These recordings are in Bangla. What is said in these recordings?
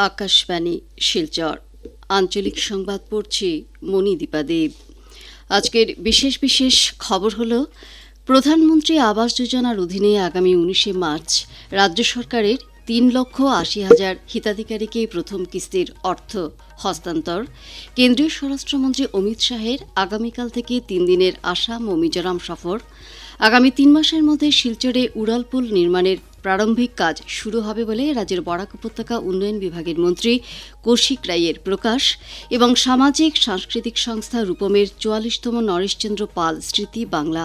আকাশবাণী শিলচর আঞ্চলিক সংবাদ পড়ছি মণিদীপা দেব। আজকের বিশেষ বিশেষ খবর হল, প্রধানমন্ত্রী আবাস যোজনার অধীনে আগামী 19 মার্চ রাজ্য সরকারের 3,80,000 হিতাধিকারীকে প্রথম কিস্তির অর্থ হস্তান্তর। কেন্দ্রীয় স্বরাষ্ট্রমন্ত্রী অমিত শাহের আগামীকাল থেকে 3 দিনের আসাম ও মিজোরাম সফর। আগামী 3 মাসের মধ্যে শিলচরে উড়ালপুল নির্মাণের প্রারম্ভিক কাজ শুরু হবে বলে রাজ্যের বরাক উপত্যকা উন্নয়ন বিভাগের মন্ত্রী কৌশিক রায়ের প্রকাশ। এবং সামাজিক সাংস্কৃতিক সংস্থা রূপমের 44তম নরেশচন্দ্র পাল স্মৃতি বাংলা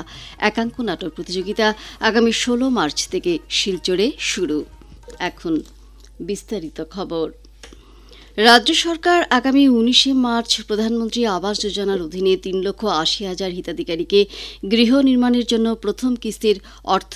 একাঙ্ক নাটক প্রতিযোগিতা আগামী 16 মার্চ থেকে শিলচরে শুরু। এখন বিস্তারিত খবর। রাজ্য সরকার আগামী 19 মার্চ প্রধানমন্ত্রী আবাস যোজনার অধীনে 3,80,000 হিতাধিকারীকে গৃহ নির্মাণের জন্য প্রথম কিস্তির অর্থ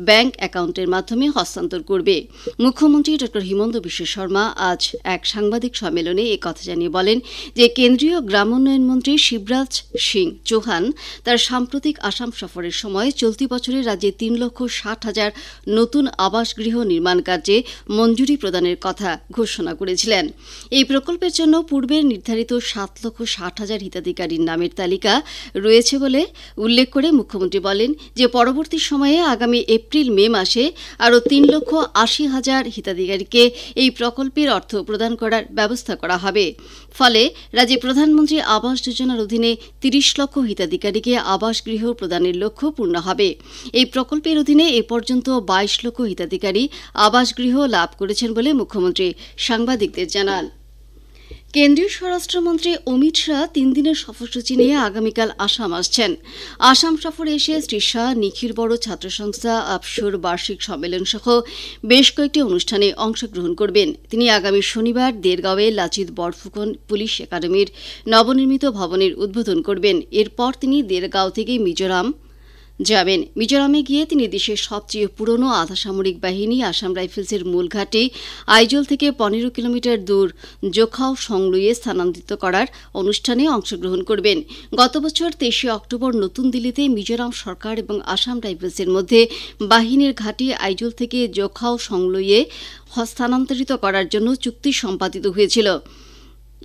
ব্যাংক অ্যাকাউন্টের মাধ্যমে হস্তান্তর করবে। মুখ্যমন্ত্রী ড হিমন্ত বিশ্ব শর্মা আজ এক সাংবাদিক সম্মেলনে একথা জানিয়ে বলেন যে কেন্দ্রীয় গ্রামোন্নয়ন মন্ত্রী শিবরাজ সিং চৌহান তার সাম্প্রতিক আসাম সফরের সময় চলতি বছরে রাজ্যে 3,60,000 নতুন আবাস গৃহ নির্মাণ কার্যে মঞ্জুরি প্রদানের কথা ঘোষণা করেছিলেন। এই প্রকল্পের জন্য পূর্বের নির্ধারিত 7,60,000 হিতাধিকারীর নামের তালিকা রয়েছে বলে উল্লেখ করে মুখ্যমন্ত্রী বলেন যে পরবর্তী সময়ে আগামী এপ্রিল মে মাসে আরও 3,80,000 হিতাধিকারীকে এই প্রকল্পের অর্থ প্রদান করার ব্যবস্থা করা হবে। ফলে রাজ্যে প্রধানমন্ত্রী আবাস যোজনার অধীনে 30 লক্ষ হিতাধিকারীকে আবাস গৃহ প্রদানের লক্ষ্য পূর্ণ হবে। এই প্রকল্পের অধীনে এ পর্যন্ত 22 লক্ষ হিতাধিকারী আবাস গৃহ লাভ করেছেন বলে মুখ্যমন্ত্রী সাংবাদিকদের জানান। কেন্দ্রীয় স্বরাষ্ট্রমন্ত্রী অমিত শাহ 3 দিনের সফরসূচি নিয়ে আগামীকাল আসাম আসছেন। আসাম সফরে এসে শ্রী শাহ নিখিল বড় ছাত্র সংস্থা আপসুর বার্ষিক সম্মেলন সহ বেশ কয়েকটি অনুষ্ঠানে অংশগ্রহণ করবেন। তিনি আগামী শনিবার দেরগাঁওয়ে লাচিত বরফুকন পুলিশ একাডেমির নবনির্মিত ভবনের উদ্বোধন করবেন। এরপর তিনি দেরগাঁও থেকে মিজোরাম যাবেন। মিজোরামে গিয়ে তিনি দেশের সবচেয়ে পুরনো আধা সামরিক বাহিনী আসাম রাইফেলসের মূল ঘাঁটি আইজল থেকে 15 কিলোমিটার দূর জোখাও সংলুইয়ে স্থানান্তরিত করার অনুষ্ঠানে অংশগ্রহণ করবেন। গত বছর 23 অক্টোবর নতুন দিল্লিতে মিজোরাম সরকার এবং আসাম রাইফেলসের মধ্যে বাহিনীর ঘাঁটি আইজল থেকে জোখাও সংলুইয়ে স্থানান্তরিত করার জন্য চুক্তি সম্পাদিত হয়েছিল।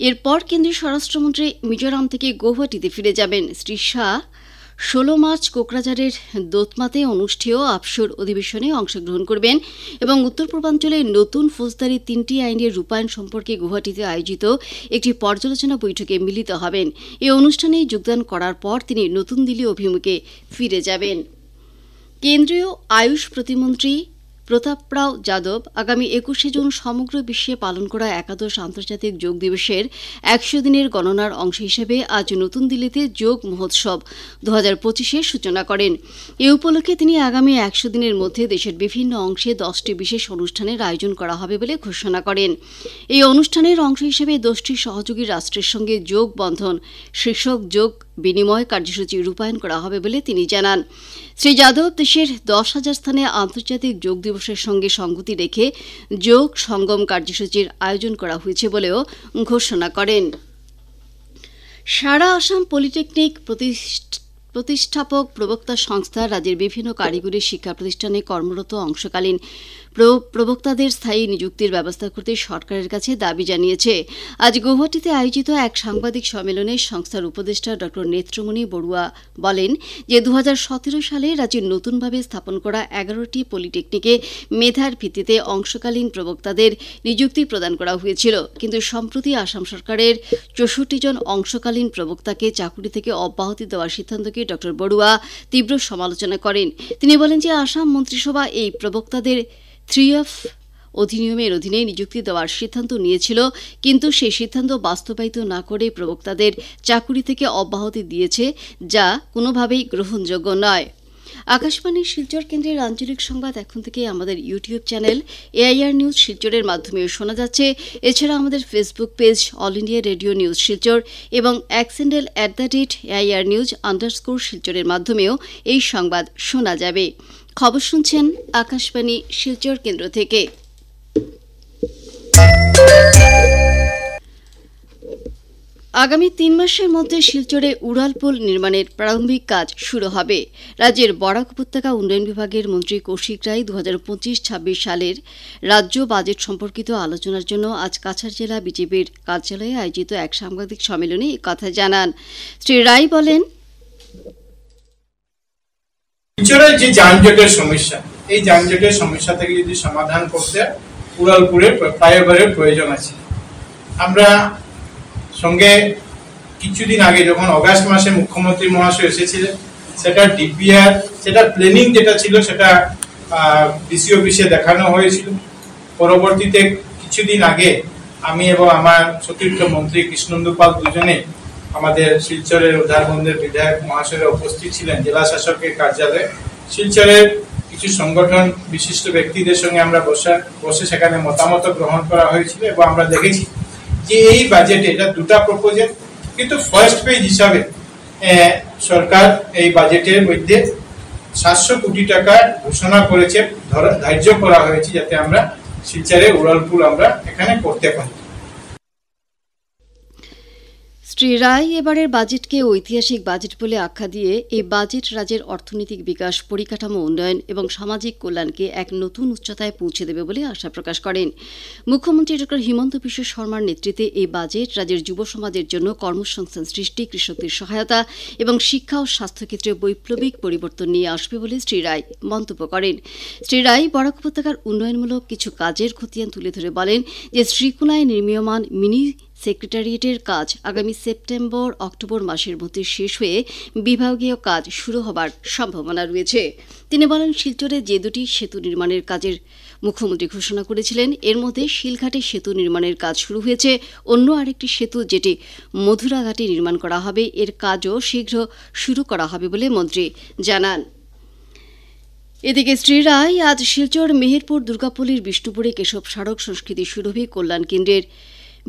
এরপর কেন্দ্রীয় স্বরাষ্ট্রমন্ত্রী মিজোরাম থেকে গৌহাটিতে ফিরে যাবেন। শ্রী শাহ 16 মার্চ কোকরাঝাড়ের দোতমাতে অনুষ্ঠেয় আপসুর অধিবেশনে অংশগ্রহণ করবেন এবং উত্তর পূর্বাঞ্চলে নতুন ফৌজদারি 3টি আইনের রূপায়ণ সম্পর্কে গুয়াহাটিতে আয়োজিত একটি পর্যালোচনা বৈঠকে মিলিত হবেন। এই অনুষ্ঠানে যোগদান করার পর তিনি নতুন দিল্লি অভিমুখে ফিরে যাবেন। কেন্দ্রীয় আয়ুষ প্রতিমন্ত্রী প্রতাপরাও যাদব আগামী 21 জুন সমগ্র বিশ্বে পালন করা একাদশ আন্তর্জাতিক যোগ দিবসের 100 দিনের গণনার অংশ হিসেবে আজ নতুন দিল্লিতে যোগ মহোৎসব 2025-এর সূচনা করেন। এ উপলক্ষে তিনি আগামী 100 দিনের মধ্যে দেশের বিভিন্ন অংশে 10টি বিশেষ অনুষ্ঠানের আয়োজন করা হবে বলে ঘোষণা করেন। এই অনুষ্ঠানের অংশ হিসেবে 10টি সহযোগী রাষ্ট্রের সঙ্গে যোগ বন্ধন শীর্ষক যোগ বিনিময় কার্যসূচি রূপায়ণ করা হবে বলে তিনি জানান। শ্রী যাদব দেশের 10,000 স্থানে আন্তর্জাতিক যোগ দিবসের সঙ্গে সঙ্গতি রেখে যোগ সঙ্গম কার্যসূচির আয়োজন করা হয়েছে বলেও ঘোষণা করেন। সারা আসাম পলিটেকনিক প্রতিষ্ঠাপক প্রবক্তা সংস্থা রাজ্যের বিভিন্ন কারিগরি শিক্ষা প্রতিষ্ঠানে কর্মরত অংশকালীন প্রবক্তাদের স্থায়ী নিযুক্তির ব্যবস্থা করতে সরকারের কাছে দাবি জানিয়েছে। আজ গৌহাটিতে আয়োজিত এক সাংবাদিক সম্মেলনে সংস্থার উপদেষ্টা ড নেত্রমণি বড়ুয়া বলেন যে 2017 সালে রাজ্যের নতুনভাবে স্থাপন করা 11টি পলিটেকনিকে মেধার ভিত্তিতে অংশকালীন প্রবক্তাদের নিযুক্তি প্রদান করা হয়েছিল, কিন্তু সম্প্রতি আসাম সরকারের 64 জন অংশকালীন প্রবক্তাকে চাকুরি থেকে অব্যাহতি দেওয়ার সিদ্ধান্তকে ড বড়ুয়া তীব্র সমালোচনা করেন। তিনি বলেন যে আসাম মন্ত্রিসভা এই প্রবক্তাদের 3F অধিনিয়মের অধীনে নিযুক্তি দেওয়ার সিদ্ধান্ত নিয়েছিল, কিন্তু সেই সিদ্ধান্ত বাস্তবায়িত না করে প্রবক্তাদের চাকুরি থেকে অব্যাহতি দিয়েছে, যা কোনোভাবেই গ্রহণযোগ্য নয়। আকাশবাণী শিলচর কেন্দ্রের আঞ্চলিক সংবাদ এখন থেকে আমাদের ইউটিউব চ্যানেল এআইআর নিউজ শিলচরের মাধ্যমেও শোনা যাচ্ছে। এছাড়া আমাদের Facebook page all India radio news Silchar এবং @AIR News_ শিলচরের মাধ্যমেও এই সংবাদ শোনা যাবে। খবর শুনছেন আকাশবাণী শিলচর কেন্দ্র থেকে। আগামী ৩ মাসের মধ্যে শিলচরে উড়ালপুল নির্মাণের প্রারম্ভিক কাজ শুরু হবে। রাজ্যের বরাক উপত্যকা উন্নয়ন বিভাগের মন্ত্রী কৌশিক রায় ২০২৫-২৬ সালের রাজ্য বাজেট সম্পর্কিত আলোচনার জন্য আজ কাছাড় জেলা বিজেপির কার্যালয়ে আয়োজিত এক সাংবাদিক সম্মেলনে একথা জানান। শ্রী রায় বলেন, শিলচরের যে যানজটের সমস্যা, এই যানজটের সমস্যা থেকে যদি সমাধান করতে উড়ালপুরের ফ্লাইওভারের প্রয়োজন আছে। আমরা সঙ্গে কিছুদিন আগে যখন অগাস্ট মাসে মুখ্যমন্ত্রী মহাশয় এসেছিলেন, সেটা ডিপিআর, সেটা প্ল্যানিং যেটা ছিল সেটা ডিসি অফিসে দেখানো হয়েছিল। পরবর্তীতে কিছুদিন আগে আমি এবং আমার সতীর্থ মন্ত্রী কৃষ্ণেন্দু পাল দুজনে আমাদের শিলচরের উধারবন্দের বিধায়ক মহাশয়রা উপস্থিত ছিলেন জেলা শাসকের কার্যালয়ে। শিলচরের কিছু সংগঠন বিশিষ্ট ব্যক্তিদের সঙ্গে আমরা বসে সেখানে মতামত গ্রহণ করা হয়েছিল এবং আমরা দেখেছি যে এই বাজেটে এটা দুটা প্রপোজাল, কিন্তু ফার্স্ট পেজ হিসাবে সরকার এই বাজেটের মধ্যে 700 কোটি টাকা ঘোষণা করেছে, ধার্য করা হয়েছে যাতে আমরা শিলচরে উড়ালপুল আমরা এখানে করতে পারি। শ্রী রায় এবারের বাজেটকে ঐতিহাসিক বাজেট বলে আখ্যা দিয়ে এই বাজেট রাজ্যের অর্থনৈতিক বিকাশ, পরিকাঠামো উন্নয়ন এবং সামাজিক কল্যাণকে এক নতুন উচ্চতায় পৌঁছে দেবে বলে আশা প্রকাশ করেন। মুখ্যমন্ত্রী ড হিমন্ত বিশ্ব শর্মার নেতৃত্বে এই বাজেট রাজ্যের যুব সমাজের জন্য কর্মসংস্থান সৃষ্টি, কৃষকদের সহায়তা এবং শিক্ষা ও স্বাস্থ্যক্ষেত্রে বৈপ্লবিক পরিবর্তন নিয়ে আসবে বলে শ্রী রায় মন্তব্য করেন। শ্রী রায় বরাক উপত্যকার উন্নয়নমূলক কিছু কাজের খতিয়ান তুলে ধরে বলেন যে শ্রীকুলায় নির্মীয়মান মিনি সেক্রেটারিয়েটের কাজ আগামী সেপ্টেম্বর-অক্টোবর মাসের মধ্যে শেষ হয়ে বিভাগীয় কাজ শুরু হবার সম্ভাবনা রয়েছে। তিনি বলেন, শিলচরে যে দুটি সেতু নির্মাণের কাজের মুখ্যমন্ত্রী ঘোষণা করেছিলেন, এর মধ্যে শিলঘাটে সেতু নির্মাণের কাজ শুরু হয়েছে। অন্য আরেকটি সেতু যেটি মধুরাঘাটে নির্মাণ করা হবে, এর কাজও শীঘ্র শুরু করা হবে বলে মন্ত্রী জানান। এদিকে শ্রী রায় আজ শিলচর, মেহেরপুর, দুর্গাপল্লীর বিষ্ণুপুরে কেশব স্মারক সংস্কৃতি সুরভি কল্যাণ কেন্দ্রের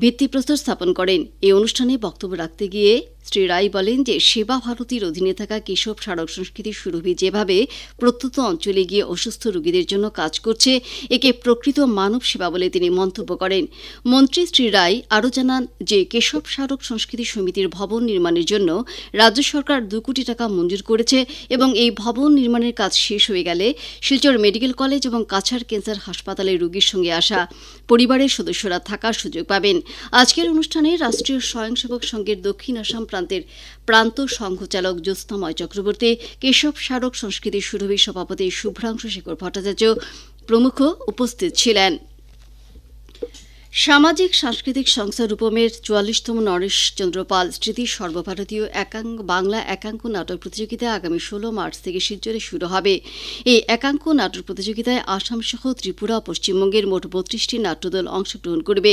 ভিত্তিপ্রস্তর স্থাপন করেন। এই অনুষ্ঠানে বক্তব্য রাখতে গিয়ে শ্রী রায় বলেন যে সেবা ভারতীর অধীনে থাকা কেশব স্মারক সংস্কৃতি সুরভি যেভাবে প্রত্যন্ত অঞ্চলে গিয়ে অসুস্থ রোগীদের জন্য কাজ করছে, একে প্রকৃত মানব সেবা বলে তিনি মন্তব্য করেন। মন্ত্রী শ্রী রায় আরও জানান যে কেশব স্মারক সংস্কৃতি সমিতির ভবন নির্মাণের জন্য রাজ্য সরকার 2 কোটি টাকা মঞ্জুর করেছে এবং এই ভবন নির্মাণের কাজ শেষ হয়ে গেলে শিলচর মেডিকেল কলেজ এবং কাছাড় ক্যান্সার হাসপাতালে রোগীর সঙ্গে আসা পরিবারের সদস্যরা থাকার সুযোগ পাবেন। আজকের অনুষ্ঠানে রাষ্ট্রীয় স্বয়ংসেবক সংঘের দক্ষিণ আসাম প্রান্তের প্রান্ত সংঘচালক জ্যোৎস্নাময় চক্রবর্তী, কেশব স্মারক সংস্কৃতি সুরভি সভাপতি শুভ্রাংশু শেখর ভট্টাচার্য প্রমুখ উপস্থিত ছিলেন। সামাজিক সাংস্কৃতিক সংস্থা রূপমের 44তম নরেশচন্দ্র পাল স্মৃতি সর্বভারতীয় বাংলা একাঙ্ক নাটক প্রতিযোগিতা আগামী 16 মার্চ থেকে শিলচরে শুরু হবে। এই একাঙ্ক নাটক প্রতিযোগিতায় আসাম সহ ত্রিপুরা ও পশ্চিমবঙ্গের মোট 32টি নাট্যদল অংশগ্রহণ করবে।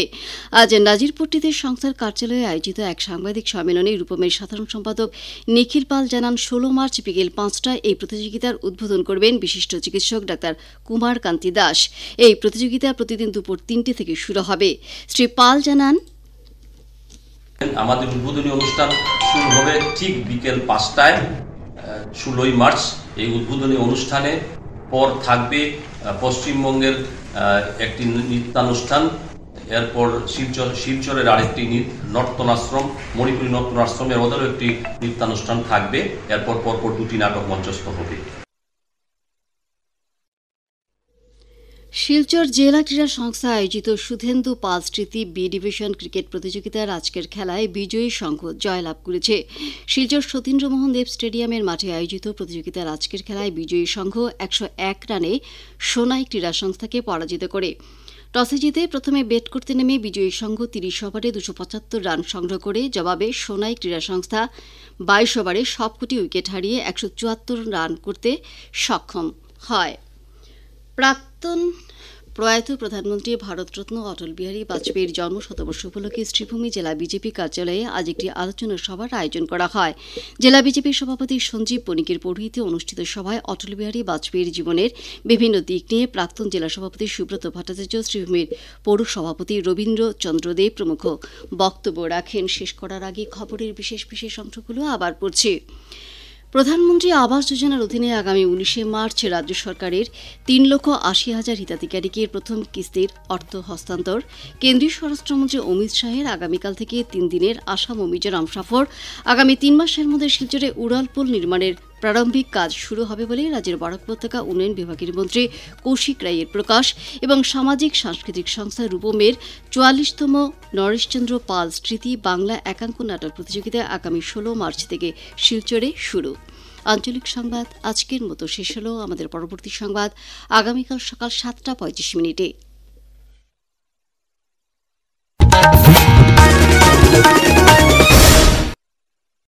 আজ নাজিরপট্টিতে সংস্থার কার্যালয়ে আয়োজিত এক সাংবাদিক সম্মেলনে রূপমের সাধারণ সম্পাদক নিখিল পাল জানান, 16 মার্চ বিকেল 5টায় এই প্রতিযোগিতার উদ্বোধন করবেন বিশিষ্ট চিকিৎসক ডাক্তার কুমার কান্তি দাস। এই প্রতিযোগিতা প্রতিদিন দুপুর 3টে থেকে শুরু হবে। শ্রী পাল জানান, আমাদের উদ্বোধনী অনুষ্ঠান শুরু হবে ঠিক বিকেল 5টায় 16ই মার্চ। এই উদ্বোধনী অনুষ্ঠানে পর থাকবে পশ্চিমবঙ্গের একটি নৃত্যানুষ্ঠান, এরপর শিলচরের আরেকটি নর্তনাশ্রম, মণিপুরী নর্তনাশ্রমের ওদেরও একটি নৃত্যানুষ্ঠান থাকবে। এরপর পরপর 2টি নাটক মঞ্চস্থ হবে। শিলচর জেলা ক্রীড়া সংস্থা আয়োজিত সুধেন্দু পাল স্মৃতি বি ডিভিশন ক্রিকেট প্রতিযোগিতার আজকের খেলায় বিজয়ী সংঘ জয়লাভ করেছে। শিলচর সতীন্দ্রমোহন দেব স্টেডিয়ামের মাঠে আয়োজিত প্রতিযোগিতার আজকের খেলায় বিজয়ী সংঘ 101 রানে সোনাই ক্রীড়া সংস্থাকে পরাজিত করে। টসে জিতে প্রথমে ব্যাট করতে নেমে বিজয়ী সংঘ 30 ওভারে 275 রান সংগ্রহ করে জবাবে সোনাই ক্রীড়া সংস্থা 22 ওভারে সবকটি উইকেট হারিয়ে 174 রান করতে সক্ষম হয়। প্রাক্তন প্রয়াত প্রধানমন্ত্রী ভারতরত্ন অটল বিহারী বাজপেয়ীর জন্মশতবর্ষ উপলক্ষে শ্রীভূমি জেলা বিজেপি কার্যালয়ে আজ একটি আলোচনা সভার আয়োজন করা হয়। জেলা বিজেপির সভাপতি সঞ্জীব বণিকের পৌরোহিত্যে অনুষ্ঠিত সভায় অটল বিহারী বাজপেয়ীর জীবনের বিভিন্ন দিক নিয়ে প্রাক্তন জেলা সভাপতি সুব্রত ভট্টাচার্য, শ্রীভূমির পৌর সভাপতি রবীন্দ্র চন্দ্র দে প্রমুখ বক্তব্য রাখেন। শেষ করার আগে খবরের বিশেষ অংশগুলো আবার পড়ছি। প্রধানমন্ত্রী আবাস যোজনার অধীনে আগামী 19শে মার্চ রাজ্য সরকারের 3,80,000 হিতাধিকারীকে প্রথম কিস্তির অর্থ হস্তান্তর। কেন্দ্রীয় স্বরাষ্ট্রমন্ত্রী অমিত শাহের আগামীকাল থেকে 3 দিনের আসাম ও মিজোরাম সফর। আগামী 3 মাসের মধ্যে শিলচরে উড়ালপুল নির্মাণের প্রারম্ভিক কাজ শুরু হবে বলে রাজ্যের বরাক উপত্যকা উন্নয়ন বিভাগের মন্ত্রী কৌশিক রায়ের প্রকাশ। এবং সামাজিক সাংস্কৃতিক সংস্থা রূপমের 44তম নরেশচন্দ্র পাল স্মৃতি বাংলা একাঙ্ক নাটক প্রতিযোগিতা আগামী 16 মার্চ থেকে শিলচরে শুরু। আঞ্চলিক সংবাদ আজকের মতো শেষ হলো। আমাদের পরবর্তী সংবাদ আগামীকাল সকাল 7টা 35 মিনিটে।